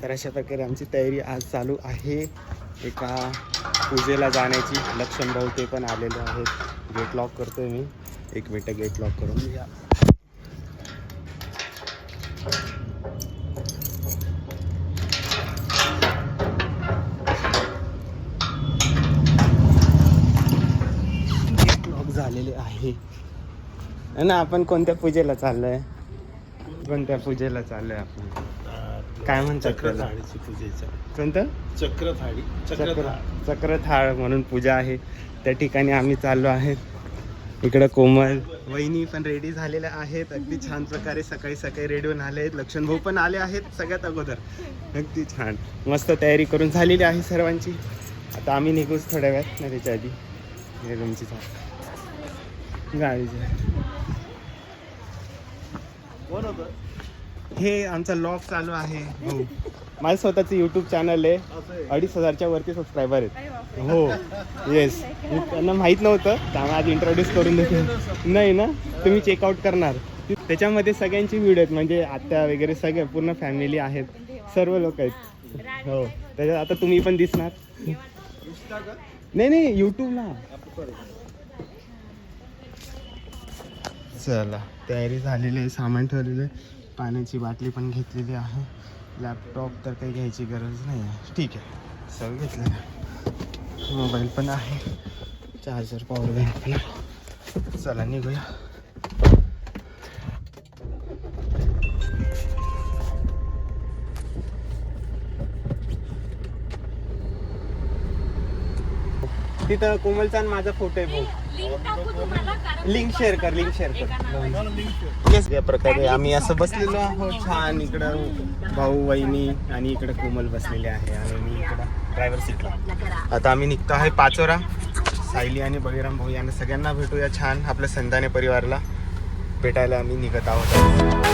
तर अशा प्रकारे आमची तयारी आज चालू आहे एका पूजेला जाण्याची. लक्षण भाऊ ते पण आलेले आहेत. गेट लॉक करतोय मी. एक मिनटं गेट लॉक करून घ्या. गेट लॉक झालेले आहे ना. आपण कोणत्या पूजेला चाललोय? कोणत्या पूजेला चाललोय आपण? काय म्हणतात चक्रथाळीची पूजेचं? कोणतं? चक्रथाळी. चक्रथाळ म्हणून पूजा आहे. त्या ठिकाणी आम्ही चाललो आहेत. इकडं कोमल वहिनी पण रेडी झालेल्या आहेत. अगदी छान प्रकारे सकाळी सकाळी रेडी होऊन आले आहेत. लक्षण भाऊ पण आले आहेत सगळ्यात अगोदर. अगदी छान मस्त तयारी करून झालेली आहे सर्वांची. आता आम्ही निघूच थोड्या वेळात ना. त्याच्या आधी हे रूमची गाडीची कोण होतं? हे आमचा लॉग चालू आहे. हो, माझं स्वतःचं यूट्यूब चॅनल आहे. 2,500च्या वरती सबस्क्रायबर आहेत. हो येस, त्यांना माहीत नव्हतं त्यामुळे आज इंट्रोड्यूस करून देते. नाही ना, तुम्ही चेकआउट करणार. त्याच्यामध्ये सगळ्यांची व्हिडिओ आहेत. म्हणजे आत्या वगैरे सगळे पूर्ण फॅमिली आहेत. सर्व लोक आहेत. हो, त्याच्यात आता तुम्ही पण दिसणार. नाही यूट्यूबला. चला, तयारी झालेली आहे. सामान ठेवलेलं आहे. पाण्याची बाटली पण घेतलेली आहे. लॅपटॉप तर काही घ्यायची गरज नाही आहे. ठीक आहे, सगळं घेतलेलं आहे. मोबाईल पण आहे. चार्जर, पॉवर बँक पण आहे. चला निघूया. तिथं कोमलचा आणि माझा फोटो आहे भाऊ. लिंक शेअर कर. येस, या प्रकारे आम्ही असं बसलेलो आहोत छान. इकडं भाऊ, वहिनी आणि इकडं कोमल बसलेले आहे आणि मी इकडं ड्रायव्हर सीटला. आता आम्ही निघतो आहे पाचोरा. सायली आणि बळीराम भाऊ यांना सगळ्यांना भेटूया. छान आपल्या संताने परिवारला भेटायला आम्ही निघत आहोत.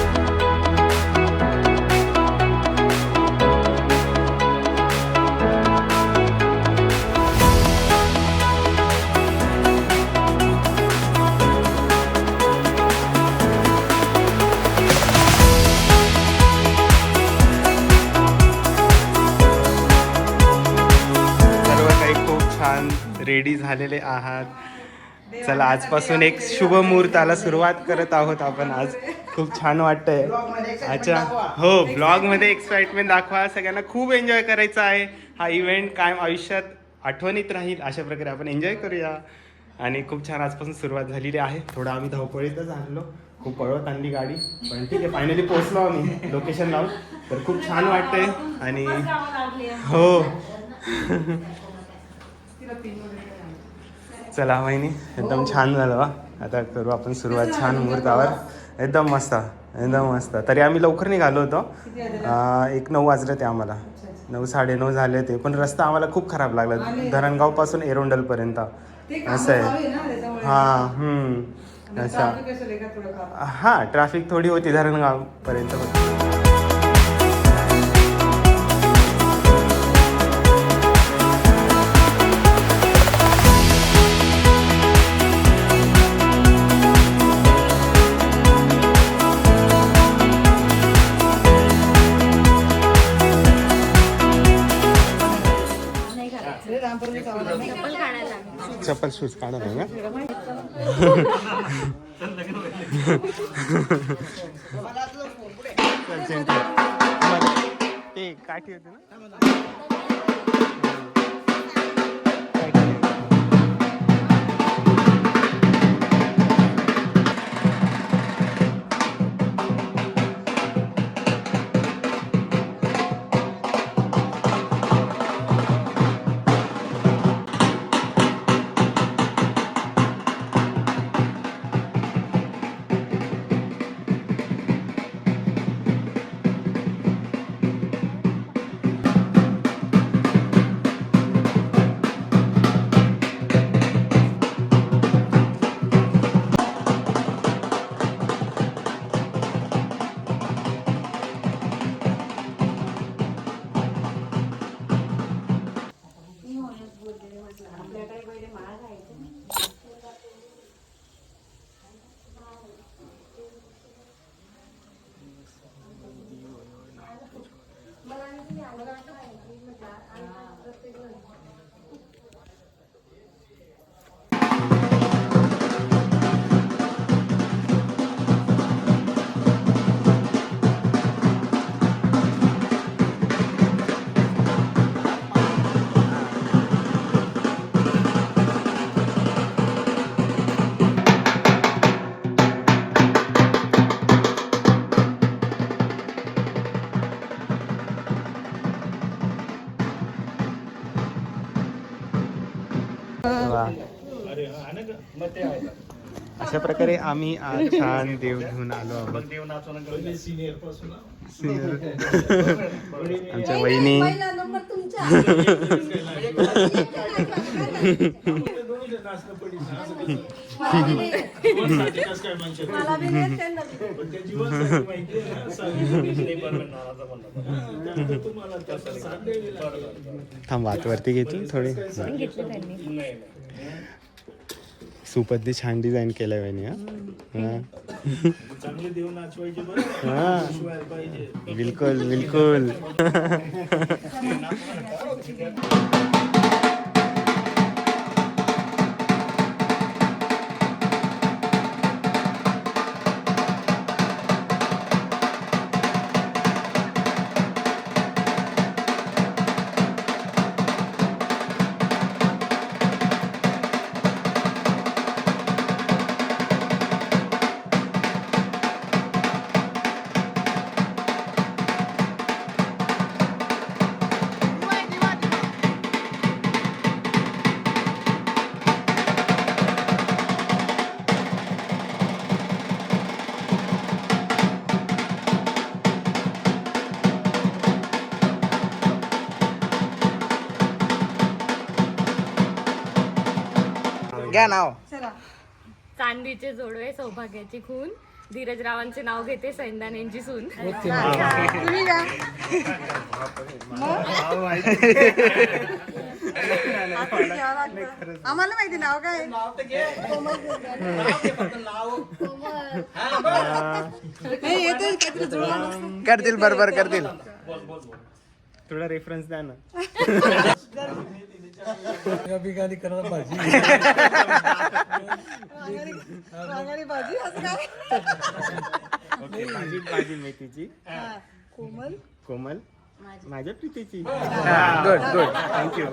रेडी झालेले आहात. चला, आजपासून एक शुभ मुहूर्ताला सुरुवात करत आहोत आपण. आज खूप छान वाटतंय. अच्छा, हो, ब्लॉगमध्ये एक्साइटमेंट दाखवा. सगळ्यांना खूप एन्जॉय करायचा आहे. हा इव्हेंट कायम आयुष्यात आठवणीत राहील. अशा प्रकारे आपण एन्जॉय करूया. आणि खूप छान आजपासून सुरुवात झालेली आहे. थोडं आम्ही धावपळीतच आणलो. खूप पळवत आणली गाडी, पण ठीक आहे, फायनली पोहोचलो आम्ही लोकेशन लावून. तर खूप छान वाटतंय. आणि हो चला वहिनी, एकदम छान झालं वा. आता करू आपण सुरुवात छान मुहूर्तावर. एकदम मस्त. तरी आम्ही लवकर निघालो होतो. 9 वाजले ते आम्हाला. 9, 9:30 झाले ते. पण रस्ता आम्हाला खूप खराब लागला. धरणगावपासून एरोंडलपर्यंत असं आहे. हां असं. हां, ट्रॅफिक थोडी होती धरणगावपर्यंत होती. चप्पल शूज काढा ना. ते काठी होते ना. वा. अशा प्रकारे आम्ही आज छान देव घेऊन आलो आहोत. सिनियर पासून Senior. आमच्या वहिनी थांब वात वरती घेतो थोडी. सुपद्दी छान डिझाईन केलंय वहिनी. चांगले देव नाचवायचे बरं. हा शिवायला पाहिजे. बिलकुल बिलकुल. घ्या नाव. चांदीचे जोडवे सौभाग्याची खून. धीरजरावांचे नाव घेते सैंदान यांची सून. आम्हाला माहिती नाव काय. करतील बरोबर करतील. थोडा रेफरन्स द्या ना. भाजी असं काय. ओके भाजी मेथीची. कोमल कोमल माझ्या प्रीतीची. Good good thank you.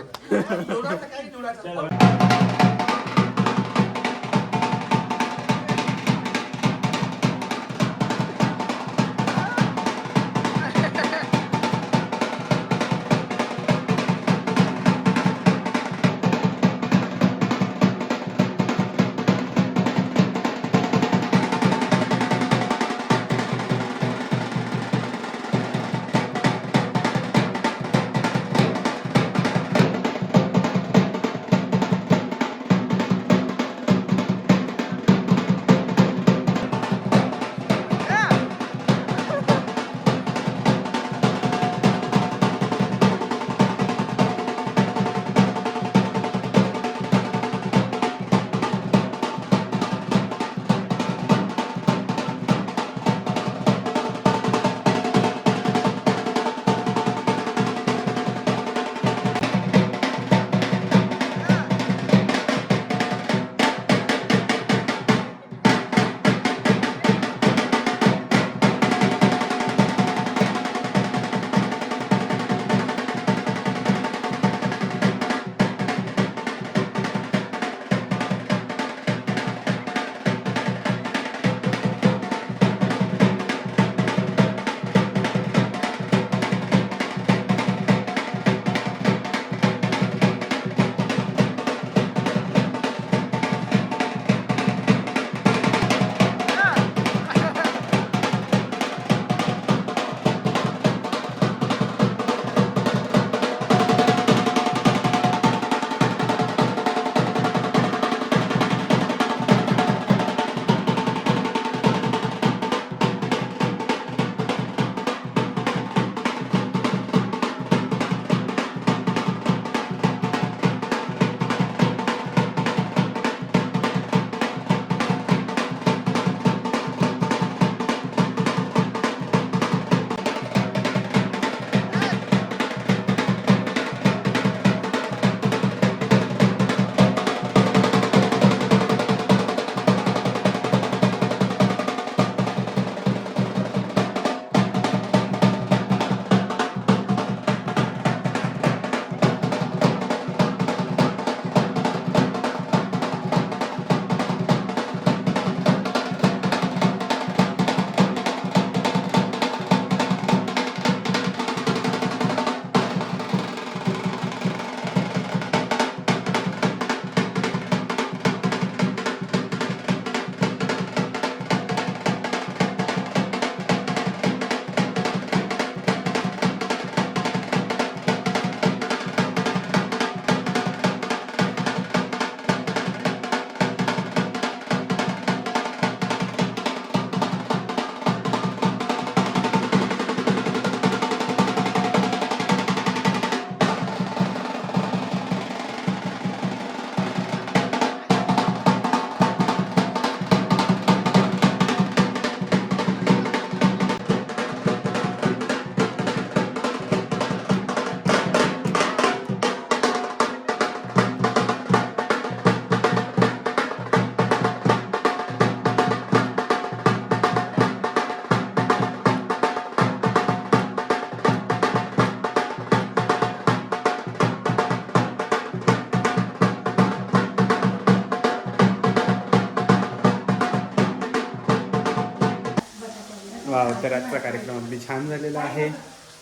वाव, तर आजचा कार्यक्रम अगदी छान झालेला आहे.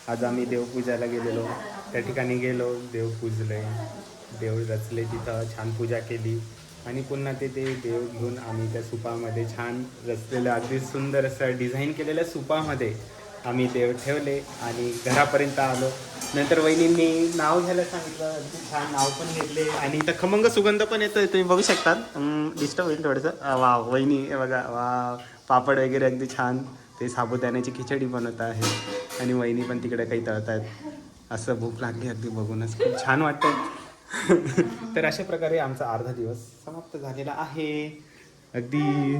आज आम्ही देवपूजाला गेलेलो, त्या ठिकाणी गेलो, देव पूजले, देव रचले, तिथं छान पूजा केली आणि पुन्हा ते देव घेऊन आम्ही त्या सुपामध्ये छान रचलेलं अगदी सुंदर असं डिझाईन केलेल्या सुपामध्ये आम्ही देव ठेवले आणि घरापर्यंत आलो. नंतर वहिनींनी नाव घ्यायला सांगितलं, अगदी छान नाव पण घेतले आणि इथं खमंग सुगंध पण येतोय, तुम्ही बघू शकतात. डिस्टर्ब होईल थोडंसं. वा वहिनी हे बघा, वा पापड वगैरे अगदी छान, ते साबुदाण्याची खिचडी बनवत आहे आणि वहिनी पण तिकडे काही तळत आहेत. असं भूक लागली अगदी बघूनच, खूप छान वाटतं. तर अशा प्रकारे आमचा अर्धा दिवस समाप्त झालेला आहे. अगदी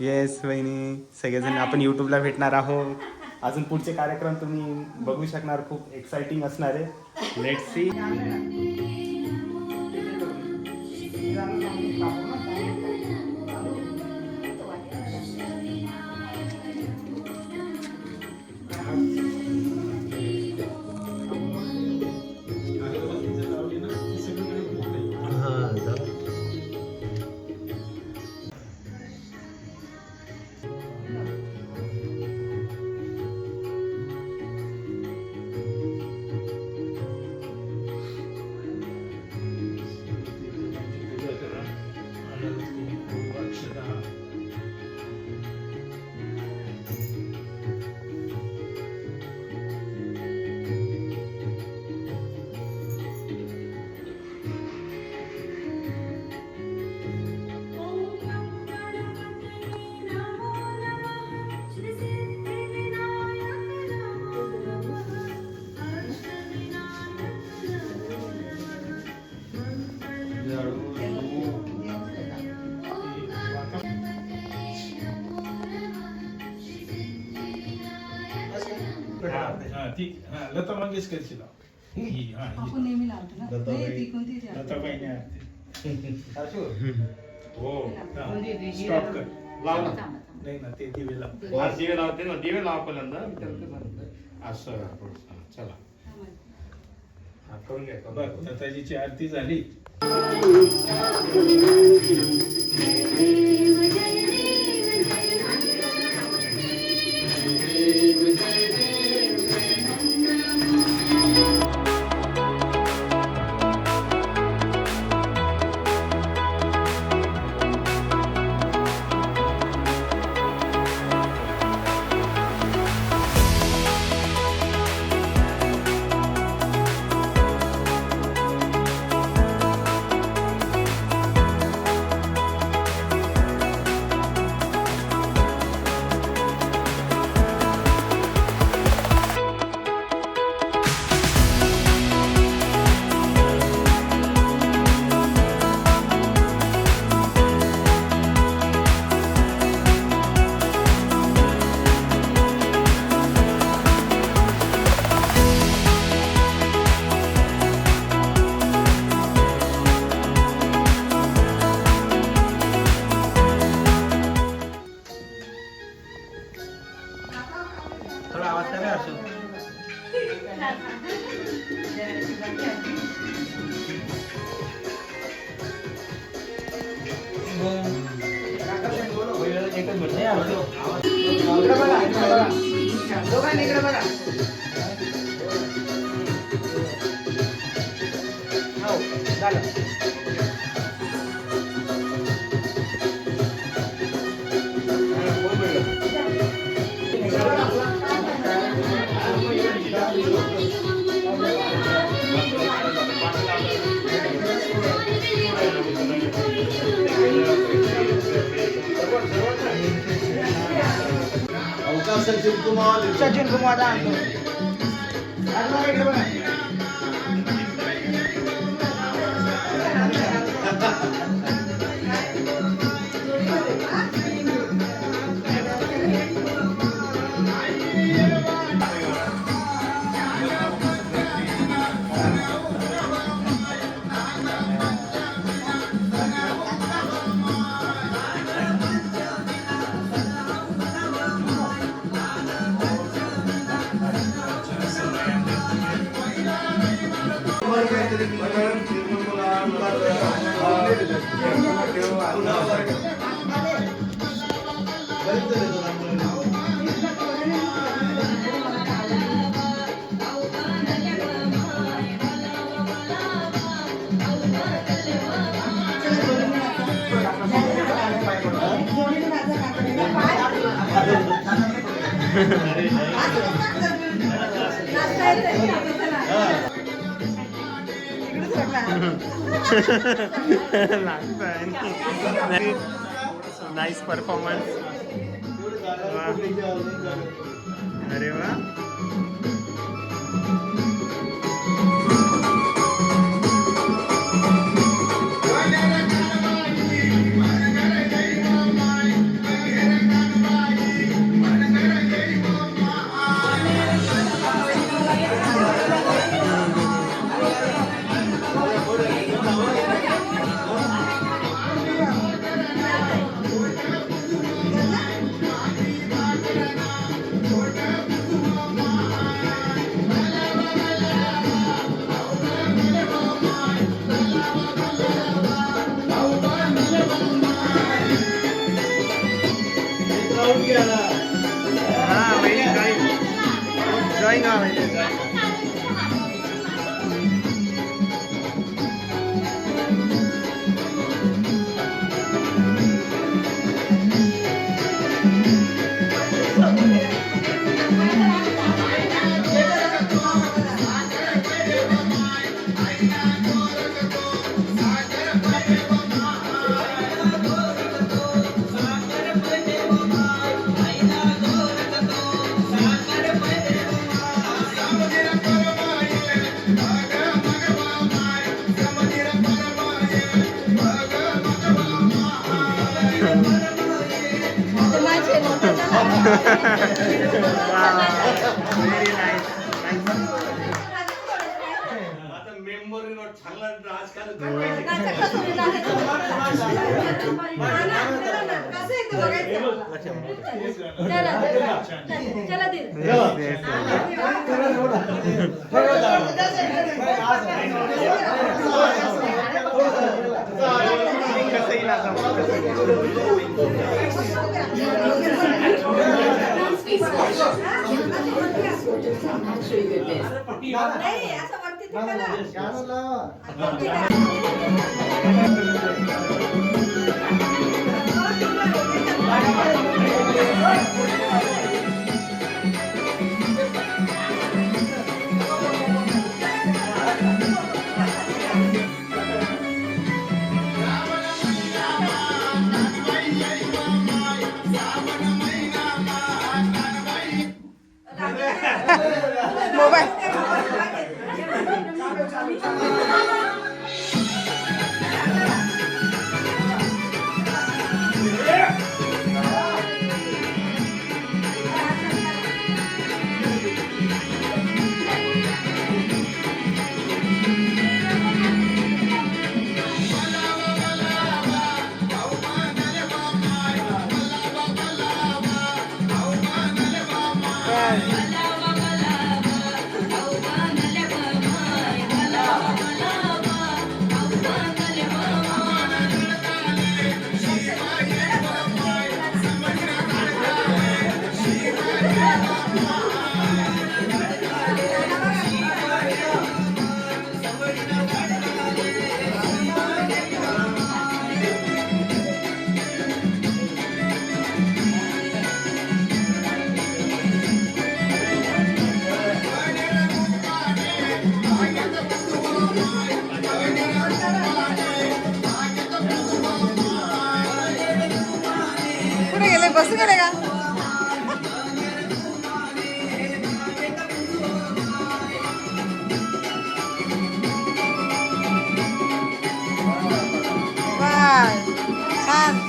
येस वहिनी, सगळेजण आपण यूट्यूबला भेटणार आहोत. अजून पुढचे कार्यक्रम तुम्ही बघू शकणार, खूप एक्साइटिंग असणार आहे. Let's see. लता मंगेशकरची लाव. आपण नेहमी लावतो ना. नाही, ती कोणती ती लता आहे? बाईने हो स्टॉप कर. लाव ना. नाही ना, ते दिवे लाव. आज दिवे लावते ना, दिवे लाव पहिल्यांदा. असं थोडंसं. चला हा, करून घ्या, करून बघ, घ्या. लताजीची आरती झाली. थोडा आवाज कमी असो. सचिन कुमार बरेच नाईस परफॉर्मन्स. अरे वा. Drawing very nice. बस गेले का? छान.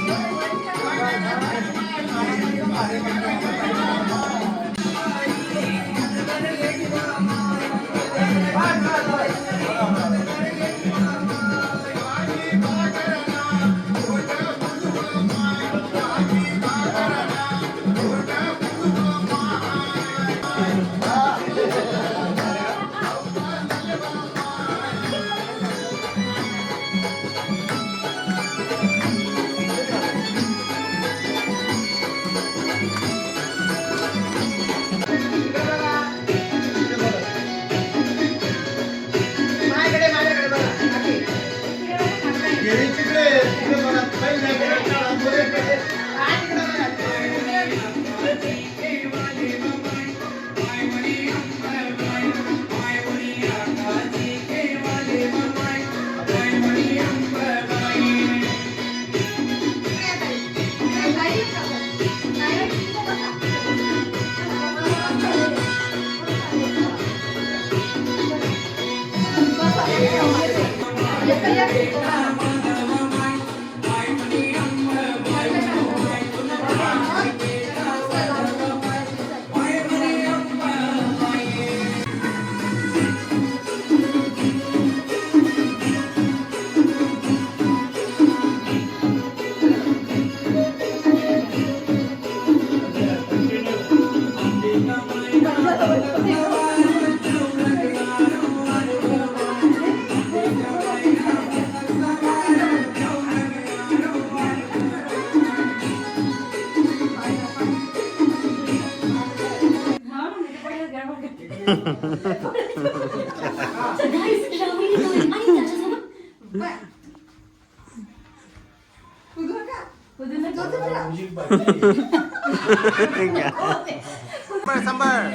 सांभाळ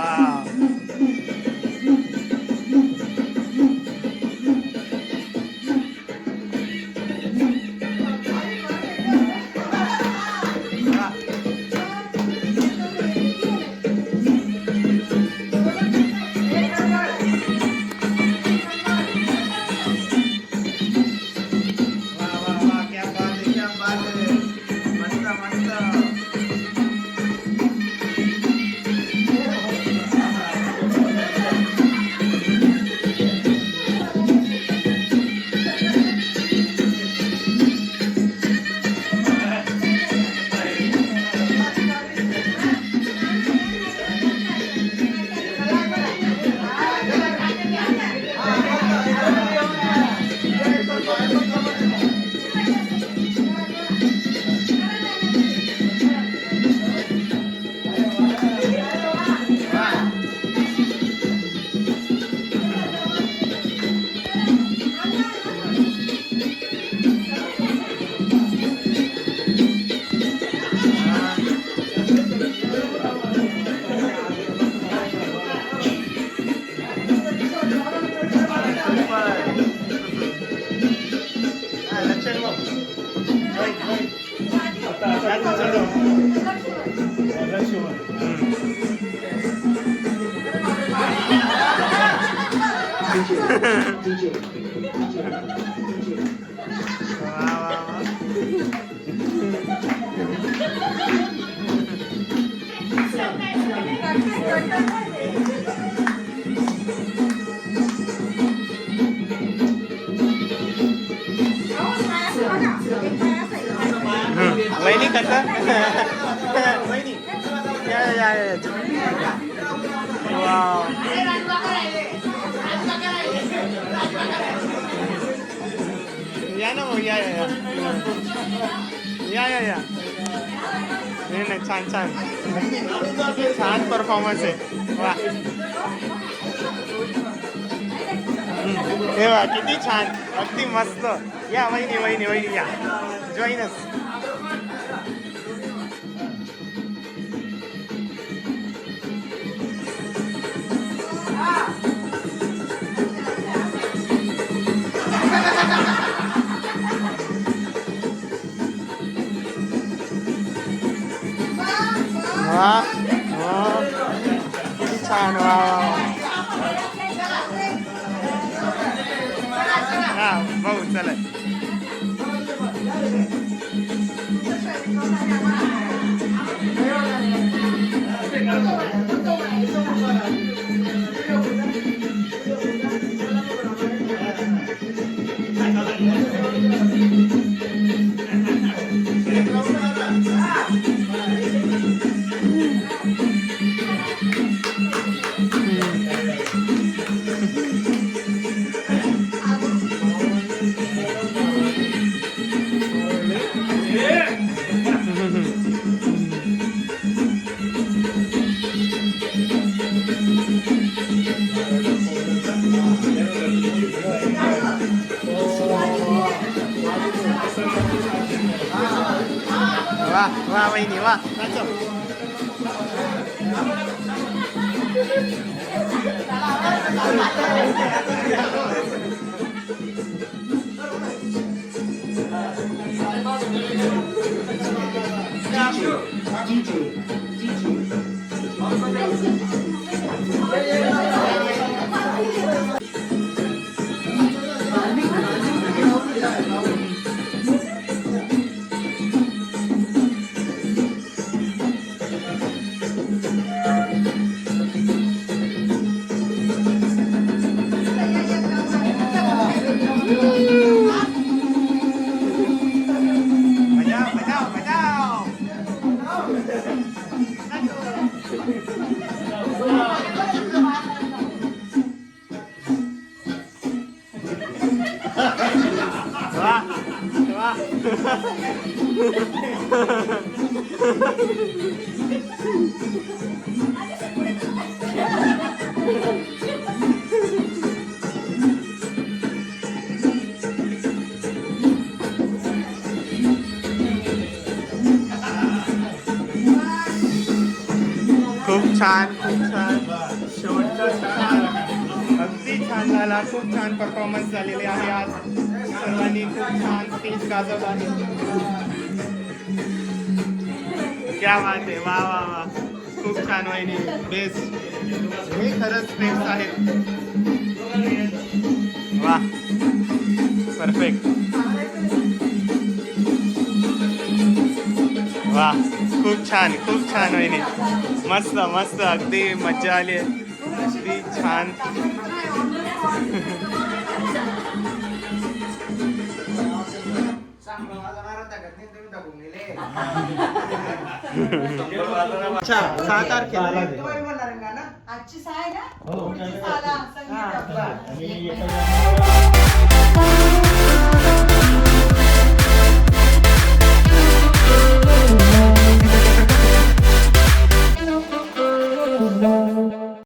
वा वहिनी कसं वहिनी या वाव या ना मग या नाही छान छान छान परफॉर्मन्स आहे वा हे वा किती छान अगदी मस्त या वहिनी या जॉईनच वा किती छान वा हा भाऊ चला वा वहिनी वा बजाव बजाव बजाव. वा वा. खूप छान खूप छान. शेवटचा छान, अगदी छान झाला. खूप छान परफॉर्मन्स झालेले आहे आज. सर्वांनी खूप छान स्टेज गाजवला आहे. क्या बात आहे. वा वा वा. खूप छान वहिनी. बेस्ट. हे खरंच स्टेप्स आहेत. वा परफेक्ट. वा खूप छान वहिनी. मस्त मस्त. अगदी मजा आली आहे. अगदी छान. अच्छा 6 तारखेला. आजची साय ना पुढची साला संगीत आपला. आणि एका